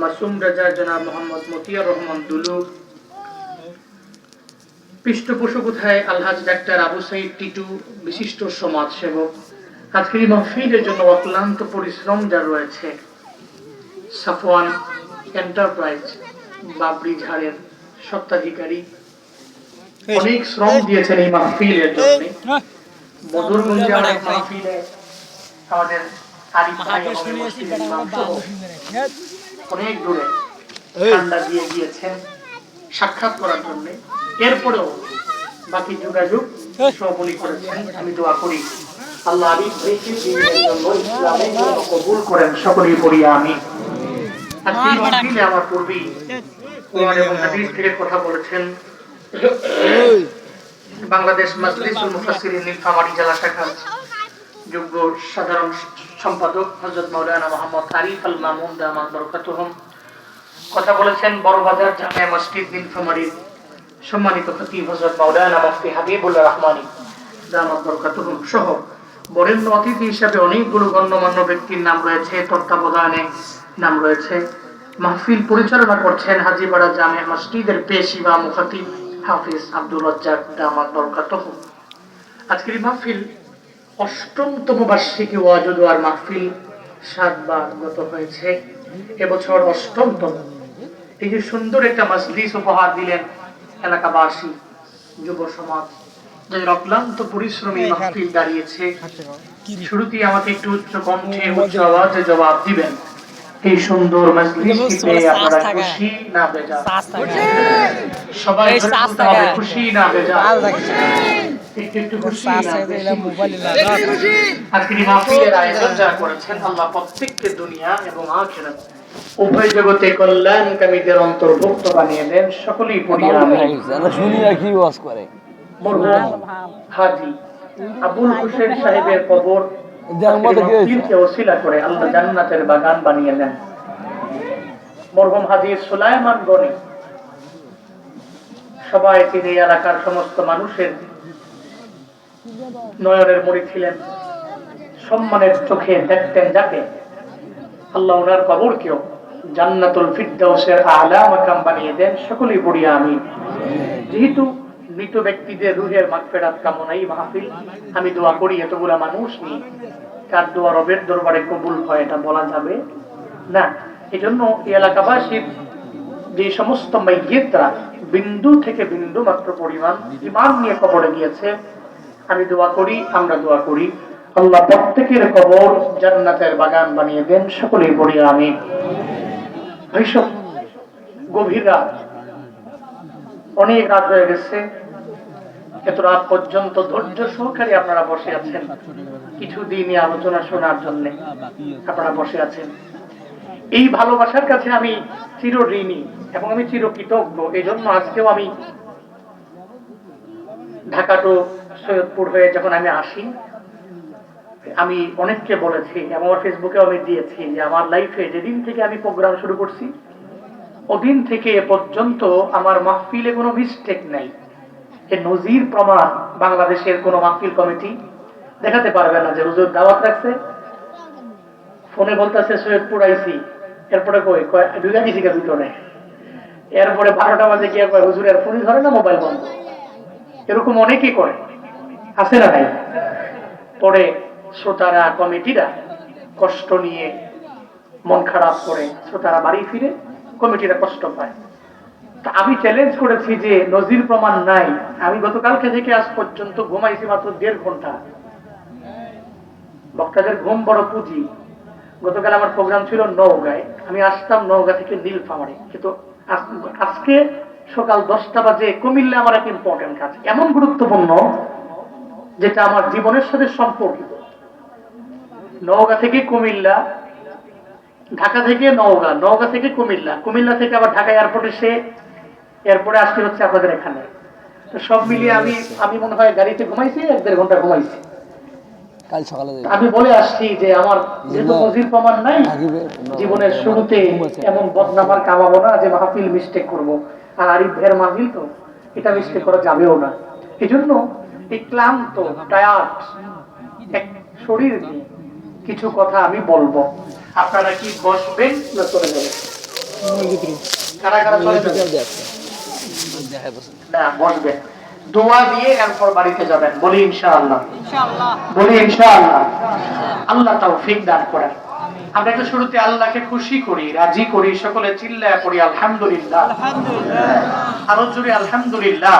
মাসুম রাজা জনাব মোহাম্মদ মতিয়ার রহমান দুলু, পৃষ্ঠপোষকতায় আলহাজ ডাক্তার আবু সাইদ টিটু, বিশিষ্ট সমাজ সেবক। আজকের এই মাহফিলের জন্য অক্লান্ত পরিশ্রম যা রয়েছে সাফওয়ান এন্টারপ্রাইজ বাবরি ঝাড়ের স্বত্বাধিকারী, অনেক শ্রম দিয়েছেন এই মাহফিলের জন্য। বদরগঞ্জে অনেক মাহফিলে আমাদের আরিফ ভাই অনেক দূরে ঠান্ডা দিয়ে গিয়েছেন সাক্ষাৎ করার জন্য। এরপরেও বাকি যোগাযোগ সবলি করেছেন। আমি দোয়া করি আল্লাহ আরিফ ভাইকে দ্বীনের জন্য, ইসলামের জন্য কবুল করেন। সকলেই পড়ি আমিন। আজকে এই মাহফিলে আমার পূর্বেই কোরআন এবং হাদিস থেকে কথা বলেছেন বাংলাদেশ মাজলিসুল মুফাসসিরিন নীলফামারী জেলা শাখার যোগ্য সাধারণ সম্পাদক হযরত মাওলানা মুহাম্মদ আরিফ আল মামুন দামাত বরকাতুহুম। কথা বলেছেন বড়বাজার জামিয়া মসজিদ নীলফামারীর সম্মানিত খতিব হযরত মাওলানা মুফতি হাবিবুল্লাহ রহমানী দামাত বরকাতুহুম সহ বরেণ্য অতিথি হিসেবে অনেকগুলো গণ্যমান্য ব্যক্তির নাম রয়েছে, তত্ত্বাবধানে নাম রয়েছে। মাহফিল পরিচালনা করছেন হাজীপাড়া জামিয়া মসজিদের পেশ ইমাম ও খতিব হাফিজ আব্দুর রাজ্জাক দামাত বরকাতুহুম। আজকের এই মাহফিল অষ্টমতম বার্ষিকী ওয়াজ ও দোয়ার মাহফিল 7 বার গত হয়েছে, এবছর অষ্টমতম। এই যে সুন্দর একটা মজলিস উপহার দিলেন এলাকাবাসী, যুব সমাজ, যাদের অক্লান্ত পরিশ্রমী মাহফিল দাঁড়িয়েছে। শুরুতেই আমাকে একটু উচ্চ কণ্ঠে উচ্চ আওয়াজে জবাব দিবেন, এই সুন্দর মজলিসটিতে আপনারা খুশি না বেজার? সবাই খুশি না বেজার? আজকের মাহফিলের আয়োজন যারা করেছেন আল্লাহ প্রত্যেককে দুনিয়া এবং আখিরাত উভয় জগতে কল্যাণকামীদের অন্তর্ভুক্ত বানিয়ে দেন। সকলেই পড়ি আমিন। শুনিয়া কি ওয়াজ করে মরহুম হাজী আবুল হোসেন সাহেবের কবর মাহফিলকে ওসিলা করে আল্লাহ জান্নাতের বাগান বানিয়ে দেন। মরহুম হাজী সুলাইমান গনি, সবাই তিনি এলাকার সমস্ত মানুষের নয়নের মণি ছিলেন, সম্মানের চোখে দেখতেন যাকে। আল্লাহ ওনার কবরকেও জান্নাতুল ফিরদাউসের আলা মাকাম বানিয়ে দেন। সকলেই পড়ি আমিন। যেহেতু মৃত ব্যক্তিদের রুহের মাগফিরাত কামনাই মাহফিল, আমি দোয়া করি এতগুলা মানুষ নিয়ে কার দোয়া রবের দরবারে কবুল হয় এটা বলা যাবে না। এজন্য এই এলাকাবাসীর যে সমস্ত মাইয়িতরা বিন্দু থেকে বিন্দু মাত্র পরিমাণ ঈমান নিয়ে কবরে গিয়েছে, আমি দোয়া করি, আমরা দোয়া করি আল্লাহ প্রত্যেকের কবর জান্নাতের বাগান বানিয়ে দেন। সকলেই পড়ি আমিন। এইসব গভীর রাত, অনেক রাত হয়ে গেছে, এত রাত পর্যন্ত ধৈর্য সহকারে আপনারা বসে আছেন কিছু দিনই আলোচনা শোনার জন্য। আপনারা বসে আছেন, এই ভালোবাসার কাছে আমি চির ঋণী এবং আমি চির কৃতজ্ঞ। এই জন্য আজকেও আমি ঢাকা টু সৈয়দপুর হয়ে যখন আমি আসি, আমি অনেককে বলেছি এবং আমার ফেসবুকে আমি দিয়েছি যে আমার লাইফে যেদিন থেকে আমি প্রোগ্রাম শুরু করছি ওদিন থেকে এ পর্যন্ত আমার মাহফিলে কোনো মিস্টেক নাই। এর নজির প্রমাণ বাংলাদেশের কোনো মাহফিল কমিটি দেখাতে পারবে না যে হুজুর দাওয়াত রাখছে, ফোনে বলতেছে সৈয়দপুর আইসি, এরপরে কই দুইটা কিছু ভিতরে, এরপরে 12টা বাজে গিয়ে কয় হুজুর এর ফোনই ধরে না, মোবাইল বন্ধ। এরকম অনেকেই করে, আছে না নাই? পরে শ্রোতারা, কমিটিরা কষ্ট নিয়ে মন খারাপ করে শ্রোতারা বাড়ি ফিরে, কমিটিরা কষ্ট পায়। তা আমি চ্যালেঞ্জ করেছি যে নজির প্রমাণ নাই। আমি গতকালকে থেকে আজ পর্যন্ত ঘুমাইছি মাত্র 1.5 ঘন্টা। বক্তাদের ঘুম বড় পুঁজি। গতকাল আমার প্রোগ্রাম ছিল নওগাঁয়, আমি আসতাম নওগাঁ থেকে নীলফামারী, কিন্তু আজকে সকাল 10টা বাজে কুমিল্লা আমার এক ইম্পর্টেন্ট কাজ, এমন গুরুত্বপূর্ণ যেটা আমার জীবনের সাথে সম্পর্কিত। নওগাঁ থেকে কুমিল্লা, ঢাকা থেকে নওগাঁ, নওগাঁ থেকে কুমিল্লা, কুমিল্লা থেকে আবার ঢাকা এয়ারপোর্টে সে এরপরে আসতে হচ্ছে আপনাদের এখানে। তো সব মিলিয়ে আমি মনে হয় গাড়িতে ঘুমাইছি 1.5 ঘন্টা ঘুমাইছি। আমি বলে আসছি যে আমার যেহেতু নজির প্রমাণ নাই, জীবনের শুরুতে এমন বদনামার কামাবো না যে মাহফিল মিস্টেক করব। আর আরিফ ভাইয়ের মাহফিল তো এটা মিস্টেক করা যাবেও না। এই জন্য এই ক্লান্ত টায়ার্ড এক শরীর নিয়ে কিছু কথা আমি বলবো। আপনারা কি বসবেন না চলে যাবেন? কারা কারা চলে যাবেন? না, বসবেন। দোয়া দিয়ে এরপর বাড়িতে যাবেন। বলি ইনশাআল্লাহ। বলি ইনশাআল্লাহ। আল্লাহ তৌফিক দান করেন। আমরা একটু শুরুতে আল্লাহকে খুশি করি, রাজি করি, সকলে চিল্লায়া পড়ি আলহামদুলিল্লাহ। আরো জোরে আলহামদুলিল্লাহ।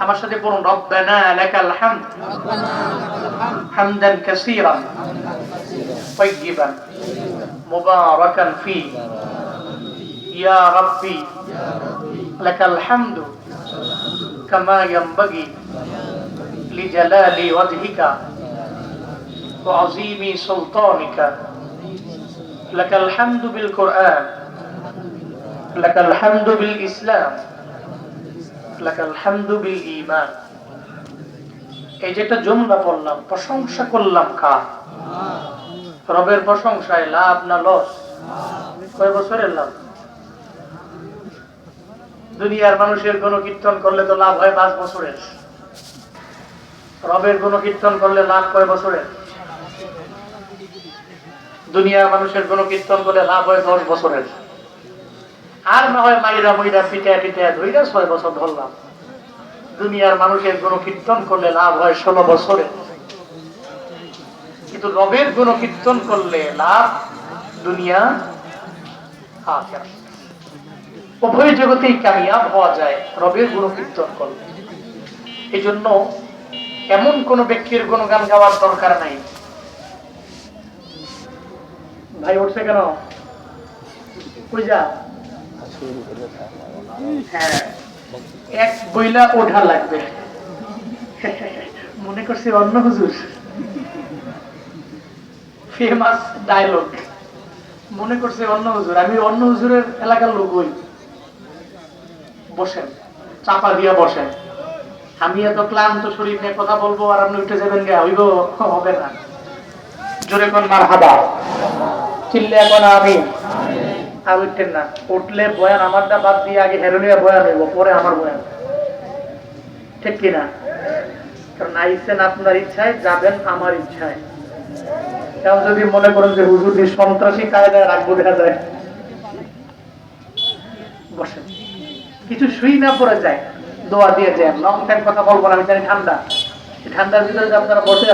আমার সাথে বলুন রব্বানা লাকাল হামদ হামদান কাসীরান তাইয়িবান মুবারাকান ফি ইয়া রাব্বি লাকাল হামদু কামা ইয়ানবাগি লিজালালি ওয়াজহিকা ওয়া আযীমি সুলতানিকা লাকাল হামদু বিল কুরআন লাকাল হামদু বিল ইসলাম লাকাল হামদু বিল ঈমান। এই যেটা জুমলা পড়লাম, প্রশংসা করলাম কার? রবের প্রশংসায় লাভ না লস? কয় বছরের লাভ? দুনিয়ার মানুষের গুণকীর্তন করলে তো লাভ হয় 5 বছরের। রবের গুণকীর্তন করলে লাভ কয় বছরের? দুনিয়ার মানুষের গুণকীর্তন করলে লাভ হয় 10 বছরের। আর না হয় মাইরা মইরা পিটা পিটা ধইরা 6 বছর ধরলাম। দুনিয়ার মানুষের গুণকীর্তন করলে লাভ হয় 16 বছরে। কিন্তু রবের গুণকীর্তন করলে লাভ দুনিয়া আখিরাত, উভয় জগতেই কামিয়াব হওয়া যায় রবের গুণকীর্তন করলে। এই জন্য এমন কোন ব্যক্তির গুণগান গাওয়ার দরকার নাই। ভাই উঠছে কেন? কই যা? হ্যাঁ, এক বইলা ওঠা লাগবে। মনে করছি অন্য হুজুর, ফেমাস ডায়লগ। মনে করছে অন্য হুজুর, আমি অন্য হুজুরের এলাকার লোক হই। বসেন, চাপা দিয়া বসেন। আমি এত ক্লান্ত শরীর নিয়ে কথা বলবো আর আপনি উঠে যাবেন গে, হইব? হবে না। জোরে কোন মারহাবা, চিল্লে এখন আমি আর উঠতেন না। উঠলে বয়ান আমারটা বাদ দিয়ে আগে হেরোনিয়া বয়ান হইব, পরে আমার বয়ান। ঠিক কিনা? কারণ আইসেন আপনার ইচ্ছায়, যাবেন আমার ইচ্ছায়। কেউ যদি মনে করেন যে হুজুর সন্ত্রাসী কায়দায় রাখবো, দেখা যায়। বসেন, কিছু শুই না পড়ে যায়, দোয়া দিয়ে যায়। লং টাইম কথা বলবো না, আমি জানি ঠান্ডা। ঠান্ডার ভিতরে আপনারা বসে